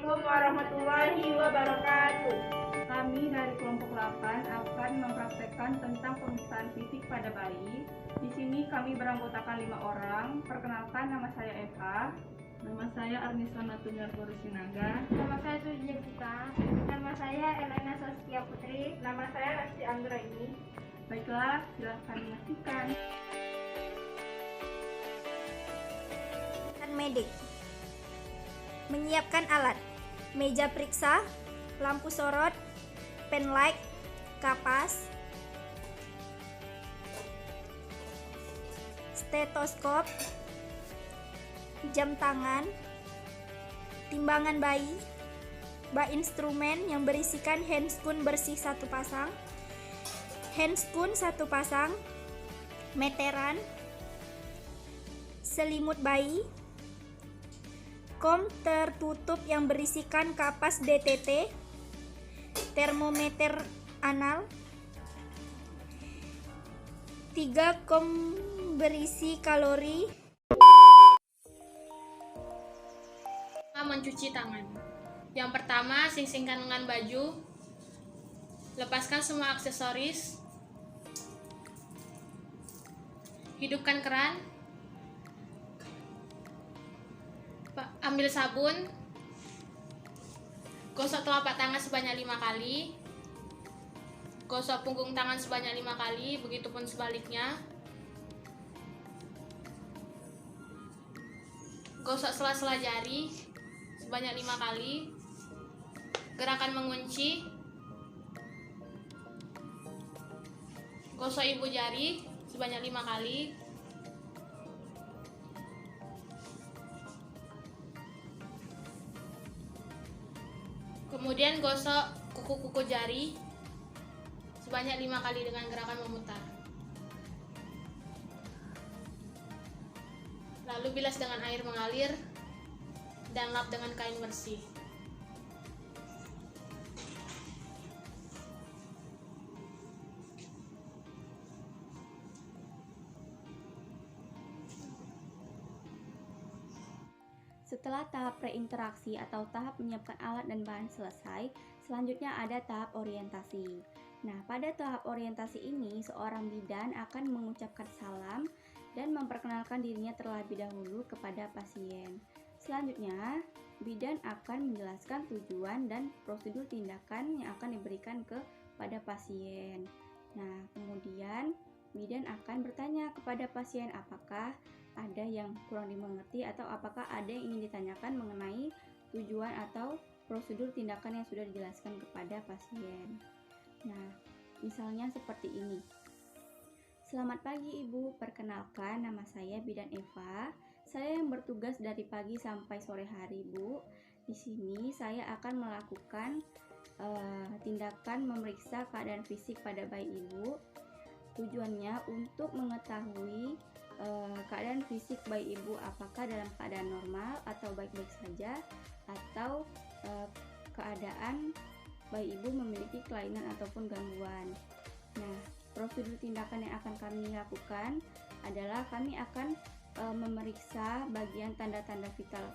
Assalamualaikum warahmatullahi wabarakatuh. Kami dari kelompok 8 akan mempraktekkan tentang pemeriksaan fisik pada bayi. Di sini kami beranggotakan 5 orang. Perkenalkan, nama saya Eva. Nama saya Arnisa Natunyar Sinaga. Nama saya Suji Jessica. Nama saya Elena Saskia Putri. Nama saya Rasti Anggraini. Baiklah, silakan menyaksikan. Medik. Menyiapkan alat: meja periksa, lampu sorot, pen light, kapas, stetoskop, jam tangan, timbangan bayi, bak instrumen yang berisikan handscoon bersih 1 pasang, handscoon 1 pasang, meteran, selimut bayi, kom tertutup yang berisikan kapas DTT, termometer anal, 3 kom berisi kalori. Mencuci tangan. Yang pertama, sing-singkan lengan baju, lepaskan semua aksesoris, hidupkan keran, ambil sabun, gosok telapak tangan sebanyak 5 kali, gosok punggung tangan sebanyak 5 kali, begitupun sebaliknya, gosok sela-sela jari sebanyak 5 kali, gerakan mengunci, gosok ibu jari sebanyak 5 kali, kemudian gosok kuku-kuku jari sebanyak 5 kali dengan gerakan memutar. Lalu bilas dengan air mengalir dan lap dengan kain bersih. Setelah tahap preinteraksi atau tahap menyiapkan alat dan bahan selesai, selanjutnya ada tahap orientasi. Nah, pada tahap orientasi ini, seorang bidan akan mengucapkan salam dan memperkenalkan dirinya terlebih dahulu kepada pasien. Selanjutnya, bidan akan menjelaskan tujuan dan prosedur tindakan yang akan diberikan kepada pasien. Nah, kemudian bidan akan bertanya kepada pasien apakah ada yang kurang dimengerti atau apakah ada yang ingin ditanyakan mengenai tujuan atau prosedur tindakan yang sudah dijelaskan kepada pasien. Nah, misalnya seperti ini. Selamat pagi Ibu, perkenalkan nama saya Bidan Eva. Saya yang bertugas dari pagi sampai sore hari, Bu. Di sini saya akan melakukan tindakan memeriksa keadaan fisik pada bayi Ibu. Tujuannya untuk mengetahui keadaan fisik bayi Ibu apakah dalam keadaan normal atau baik-baik saja atau keadaan bayi Ibu memiliki kelainan ataupun gangguan. Nah, prosedur tindakan yang akan kami lakukan adalah kami akan memeriksa bagian tanda-tanda vital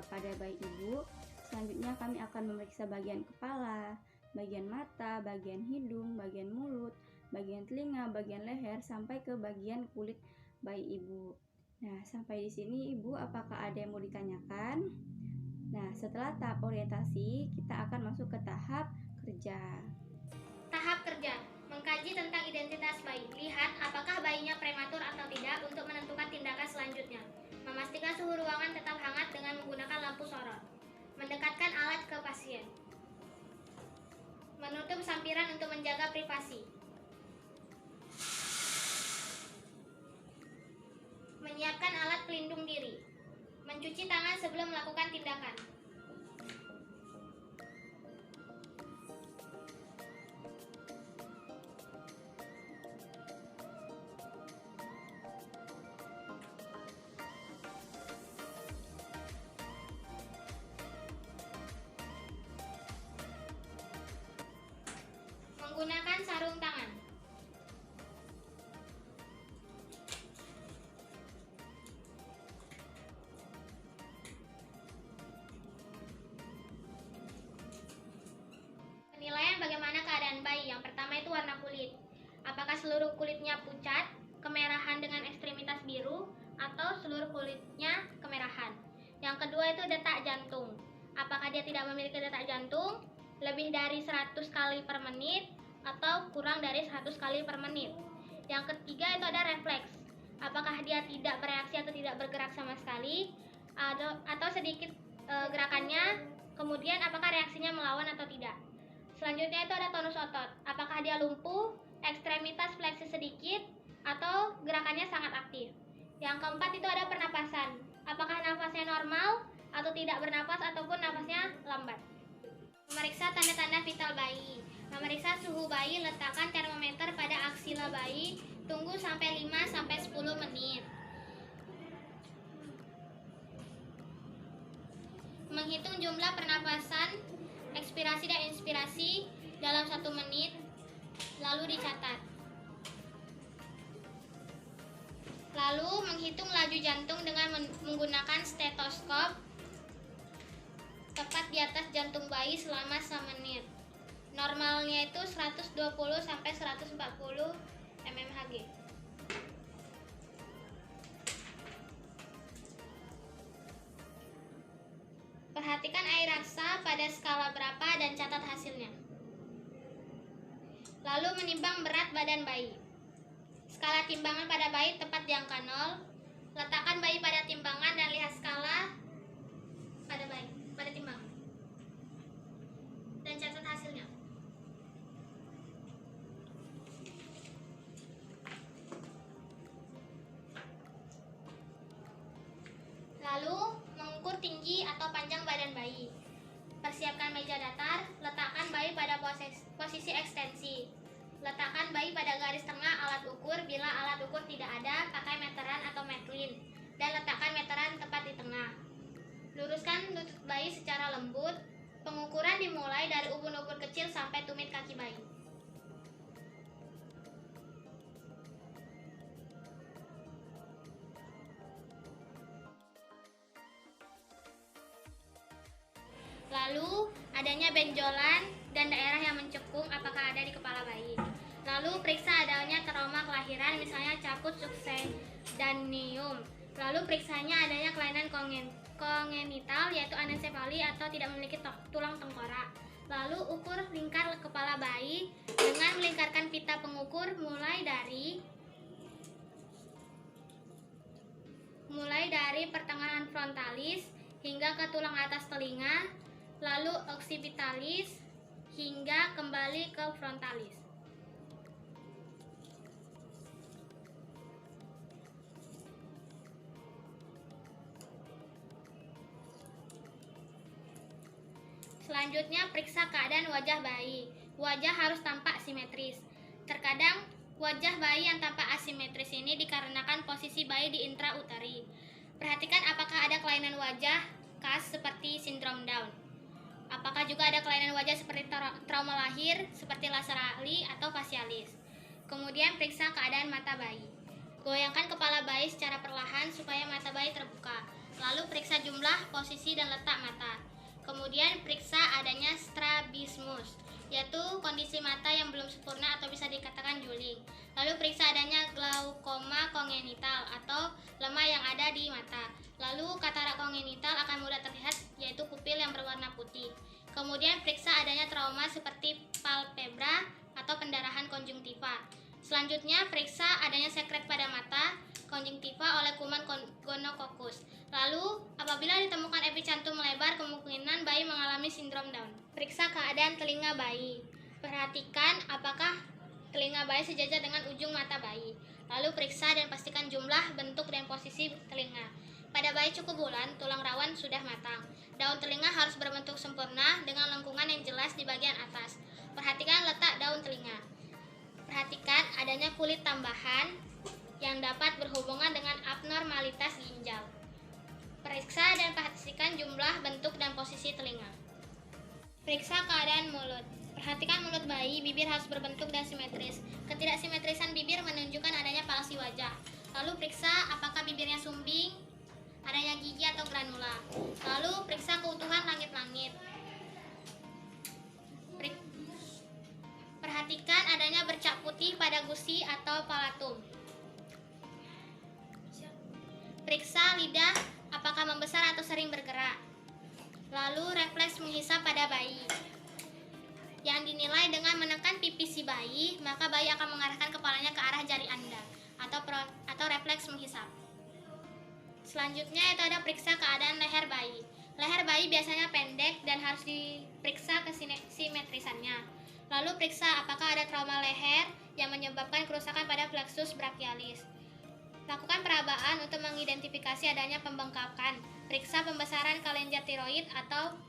pada bayi Ibu. Selanjutnya kami akan memeriksa bagian kepala, bagian mata, bagian hidung, bagian mulut, bagian telinga, bagian leher sampai ke bagian kulit bayi Ibu. Nah, sampai di sini Ibu apakah ada yang mau ditanyakan? Nah, setelah tahap orientasi, kita akan masuk ke tahap kerja. Tahap kerja, mengkaji tentang identitas bayi. Lihat apakah bayinya prematur atau tidak untuk menentukan tindakan selanjutnya. Memastikan suhu ruangan tetap hangat dengan menggunakan lampu sorot. Mendekatkan alat ke pasien. Menutup sampiran untuk menjaga privasi. Menyiapkan alat pelindung diri. Mencuci tangan sebelum melakukan tindakan. Menggunakan sarung tangan. apakah seluruh kulitnya pucat, kemerahan dengan ekstremitas biru, atau seluruh kulitnya kemerahan. Yang kedua itu detak jantung. Apakah dia tidak memiliki detak jantung, lebih dari 100 kali per menit, atau kurang dari 100 kali per menit. Yang ketiga itu ada refleks. Apakah dia tidak bereaksi atau tidak bergerak sama sekali, atau sedikit gerakannya, kemudian apakah reaksinya melawan atau tidak. Selanjutnya itu ada tonus otot. Apakah dia lumpuh, ekstremitas fleksi sedikit, atau gerakannya sangat aktif. Yang keempat itu ada pernapasan. Apakah nafasnya normal atau tidak bernapas ataupun nafasnya lambat. Memeriksa tanda-tanda vital bayi. Memeriksa suhu bayi, letakkan termometer pada aksila bayi, tunggu sampai 5-10 menit. Menghitung jumlah pernapasan, ekspirasi dan inspirasi dalam 1 menit, lalu dicatat. Lalu menghitung laju jantung dengan menggunakan stetoskop tepat di atas jantung bayi selama 1 menit. Normalnya itu 120 sampai 140 mmHg. Perhatikan air rasa pada skala berapa dan catat hasilnya. Lalu menimbang berat badan bayi. Skala timbangan pada bayi tepat di angka 0. Letakkan bayi pada timbangan dan lihat skala pada bayi, pada timbangan. Dan catat hasilnya. Lalu mengukur tinggi atau panjang badan bayi. Persiapkan meja datar, letakkan bayi pada posisi ekstensi. Letakkan bayi pada garis tengah alat ukur. Bila alat ukur tidak ada, pakai meteran atau metlin, dan letakkan meteran tepat di tengah. Luruskan lutut bayi secara lembut. Pengukuran dimulai dari ubun-ubun kecil sampai tumit kaki bayi. Lalu adanya benjolan dan daerah yang mencekung, apakah ada di kepala bayi. Lalu periksa adanya trauma kelahiran, misalnya caput succedanium. Lalu periksanya adanya kelainan kongenital, yaitu anencefali atau tidak memiliki tulang tengkorak. Lalu ukur lingkar kepala bayi dengan melingkarkan pita pengukur mulai dari pertengahan frontalis hingga ke tulang atas telinga, lalu occipitalis hingga kembali ke frontalis. Selanjutnya, periksa keadaan wajah bayi. Wajah harus tampak simetris. Terkadang wajah bayi yang tampak asimetris ini dikarenakan posisi bayi di intrauteri. Perhatikan apakah ada kelainan wajah khas seperti sindrom Down. Apakah juga ada kelainan wajah seperti trauma lahir, seperti laserali atau fasialis. Kemudian periksa keadaan mata bayi. Goyangkan kepala bayi secara perlahan supaya mata bayi terbuka. Lalu periksa jumlah, posisi, dan letak mata. Kemudian periksa adanya strabismus, yaitu kondisi mata yang belum sempurna atau bisa dikatakan juling. Lalu periksa adanya glaukoma kongenital atau lemah yang ada di mata. Lalu katarak kongenital akan mudah terlihat, yaitu pupil yang berwarna putih. Kemudian periksa adanya trauma seperti palpebra atau pendarahan konjungtiva. Selanjutnya periksa adanya sekret pada mata konjungtiva oleh kuman gonococcus. Lalu apabila ditemukan epicantum melebar, kemungkinan bayi mengalami sindrom Down. Periksa keadaan telinga bayi. Perhatikan apakah telinga bayi sejajar dengan ujung mata bayi. Lalu periksa dan pastikan jumlah, bentuk, dan posisi telinga. Pada bayi cukup bulan, tulang rawan sudah matang. Daun telinga harus berbentuk sempurna dengan lengkungan yang jelas di bagian atas. Perhatikan letak daun telinga. Perhatikan adanya kulit tambahan yang dapat berhubungan dengan abnormalitas ginjal. Periksa dan pastikan jumlah, bentuk, dan posisi telinga. Periksa keadaan mulut. Perhatikan mulut bayi, bibir harus berbentuk dan simetris. Ketidaksimetrisan bibir menunjukkan adanya palsi wajah. Lalu periksa apakah bibirnya sumbing, adanya gigi atau granula. Lalu periksa keutuhan langit-langit. Perhatikan adanya bercak putih pada perkusi atau palatum. Periksa lidah apakah membesar atau sering bergerak. Lalu refleks menghisap pada bayi. Yang dinilai dengan menekan pipi si bayi, maka bayi akan mengarahkan kepalanya ke arah jari Anda atau refleks menghisap. Selanjutnya itu ada periksa keadaan leher bayi. Leher bayi biasanya pendek dan harus diperiksa kesimetrisannya. Lalu periksa apakah ada trauma leher yang menyebabkan kerusakan pada plexus brachialis. Lakukan perabaan untuk mengidentifikasi adanya pembengkakan. Periksa pembesaran kelenjar tiroid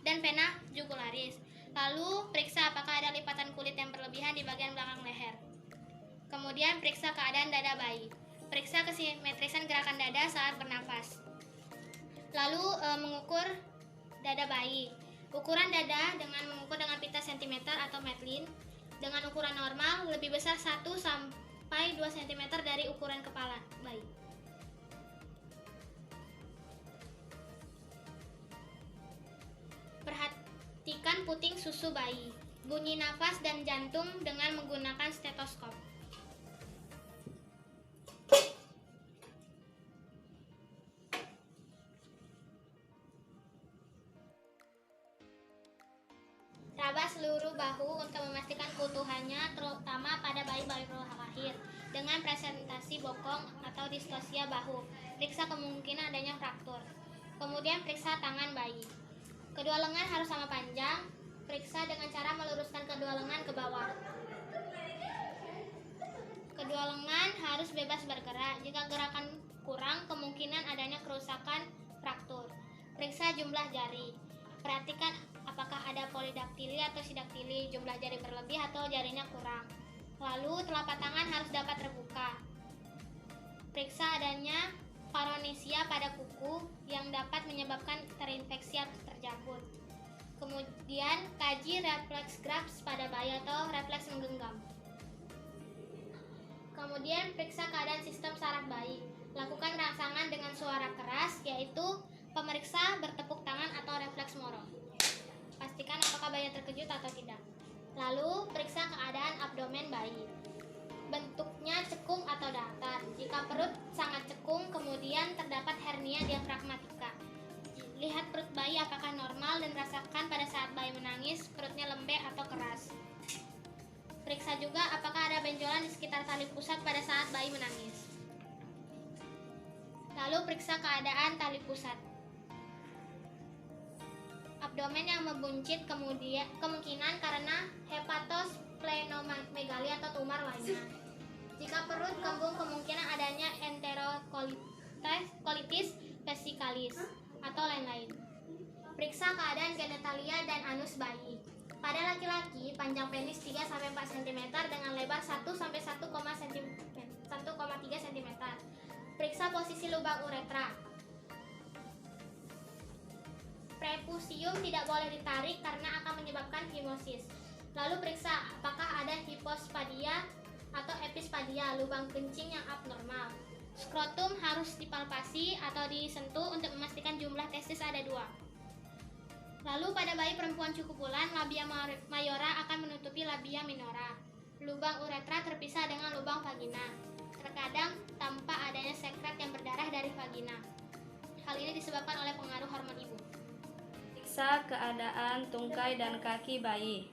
dan vena jugularis. Lalu periksa apakah ada lipatan kulit yang berlebihan di bagian belakang leher. Kemudian periksa keadaan dada bayi. Periksa kesimetrisan gerakan dada saat bernafas. Lalu mengukur dada bayi. Ukuran dada dengan mengukur dengan pita cm atau Matlin dengan ukuran normal lebih besar 1 sampai 2 cm dari ukuran kepala bayi. Perhatikan puting susu bayi, bunyi nafas dan jantung dengan menggunakan stetoskop. Raba seluruh bahu untuk memastikan keutuhannya, terutama pada bayi baru lahir, dengan presentasi bokong atau distosia bahu. Periksa kemungkinan adanya fraktur. Kemudian periksa tangan bayi. Kedua lengan harus sama panjang. Periksa dengan cara meluruskan kedua lengan ke bawah. Kedua lengan harus bebas bergerak. Jika gerakan kurang, kemungkinan adanya kerusakan fraktur. Periksa jumlah jari. Perhatikan apakah ada polidaktili atau sidaktili, jumlah jari berlebih atau jarinya kurang. Lalu telapak tangan harus dapat terbuka. Periksa adanya paronesia pada kuku yang dapat menyebabkan terinfeksi atau terjabut. Kemudian kaji refleks grasp pada bayi atau refleks menggenggam. Kemudian periksa keadaan sistem saraf bayi. Lakukan rangsangan dengan suara keras, yaitu pemeriksa bertepuk tangan atau refleks moro. Pastikan apakah bayi terkejut atau tidak. Lalu periksa keadaan abdomen bayi. Bentuknya cekung atau datar. Jika perut sangat cekung, kemudian terdapat hernia diafragmatika. Lihat perut bayi apakah normal dan rasakan pada saat bayi menangis perutnya lembek atau keras. Periksa juga apakah ada benjolan di sekitar tali pusat pada saat bayi menangis. Lalu periksa keadaan tali pusat. Abdomen yang membuncit kemungkinan karena hepatosplenomegali atau tumor lainnya. Jika perut kembung, kemungkinan adanya enterokolitis vesikalis atau lain-lain. Periksa keadaan genitalia dan anus bayi. Pada laki-laki, panjang penis 3-4 cm dengan lebar 1-1,3 cm. Periksa posisi lubang uretra. Prepusium tidak boleh ditarik karena akan menyebabkan fimosis. Lalu periksa apakah ada hipospadia atau epispadia, lubang kencing yang abnormal. Skrotum harus dipalpasi atau disentuh untuk memastikan jumlah testis ada 2. Lalu pada bayi perempuan cukup bulan, labia mayora akan menutupi labia minora. Lubang uretra terpisah dengan lubang vagina. Terkadang tampak adanya sekret yang berdarah dari vagina. Hal ini disebabkan oleh pengaruh hormon ibu. Periksa keadaan tungkai dan kaki bayi.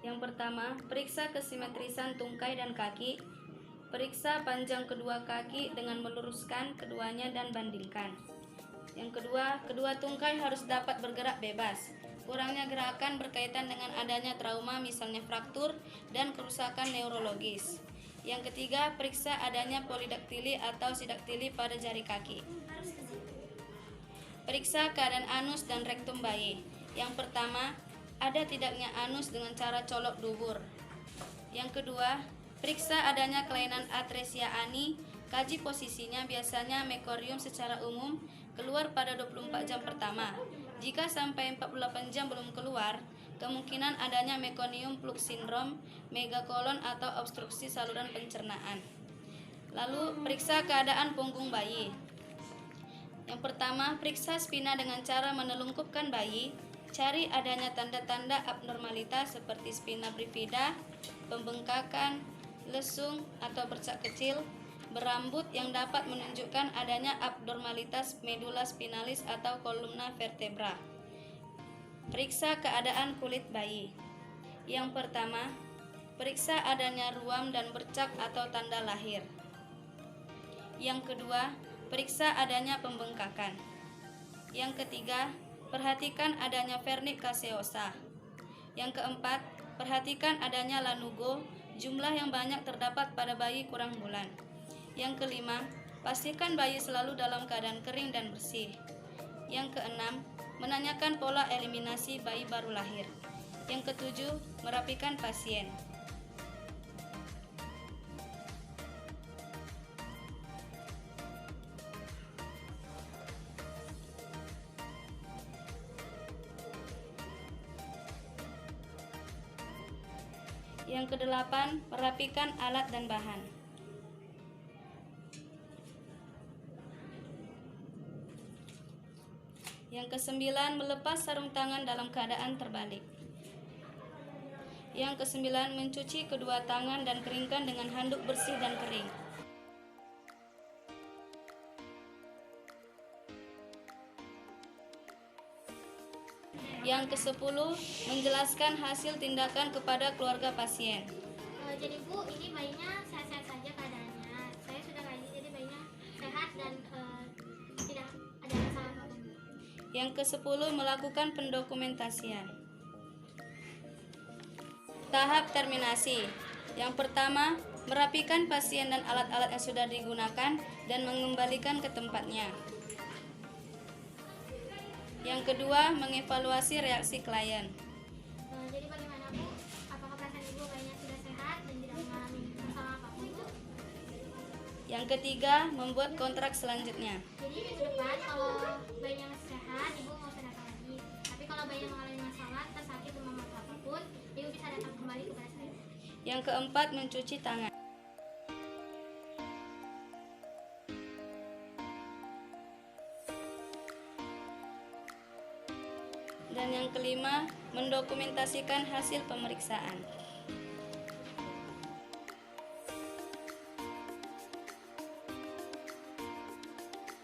Yang pertama, periksa kesimetrisan tungkai dan kaki. Periksa panjang kedua kaki dengan meluruskan keduanya dan bandingkan. Yang kedua, kedua tungkai harus dapat bergerak bebas. Kurangnya gerakan berkaitan dengan adanya trauma, misalnya fraktur dan kerusakan neurologis. Yang ketiga, periksa adanya polidaktili atau sidaktili pada jari kaki. Periksa keadaan anus dan rektum bayi. Yang pertama, ada tidaknya anus dengan cara colok dubur. Yang kedua, periksa adanya kelainan atresia ani. Kaji posisinya, biasanya mekorium secara umum keluar pada 24 jam pertama. Jika sampai 48 jam belum keluar, kemungkinan adanya mekonium flux syndrome, megakolon atau obstruksi saluran pencernaan. Lalu periksa keadaan punggung bayi. Yang pertama, periksa spina dengan cara menelungkupkan bayi. Cari adanya tanda-tanda abnormalitas seperti spina bifida, pembengkakan, lesung atau bercak kecil, berambut yang dapat menunjukkan adanya abnormalitas medula spinalis atau kolumna vertebra. Periksa keadaan kulit bayi. Yang pertama, periksa adanya ruam dan bercak atau tanda lahir. Yang kedua, periksa adanya pembengkakan. Yang ketiga, perhatikan adanya vernik caseosa. Yang keempat, perhatikan adanya lanugo, jumlah yang banyak terdapat pada bayi kurang bulan. Yang kelima, pastikan bayi selalu dalam keadaan kering dan bersih. Yang keenam, menanyakan pola eliminasi bayi baru lahir. Yang ketujuh, merapikan pasien. Yang kedelapan, merapikan alat dan bahan. Yang kesembilan, melepas sarung tangan dalam keadaan terbalik. Yang kesembilan, mencuci kedua tangan dan keringkan dengan handuk bersih dan kering. Yang kesepuluh, menjelaskan hasil tindakan kepada keluarga pasien. Jadi Bu, ini bayinya sehat-sehat saja keadaannya. Saya sudah kaji, jadi bayinya sehat dan tidak ada masalah apapun. Yang kesepuluh, melakukan pendokumentasian. Tahap terminasi. Yang pertama, merapikan pasien dan alat-alat yang sudah digunakan dan mengembalikan ke tempatnya. Yang kedua, mengevaluasi reaksi klien. Jadi bagaimana Bu? Apakah perasaan Ibu bayinya sudah sehat dan tidak mengalami masalah apapun Bu? Yang ketiga, membuat kontrak selanjutnya. Jadi minggu depan kalau bayinya masih sehat, Ibu nggak usah datang lagi. Tapi kalau bayinya mengalami masalah, entah sakit atau masalah apapun, Ibu bisa datang kembali kepada saya. Yang keempat, mencuci tangan. Dan yang kelima, mendokumentasikan hasil pemeriksaan.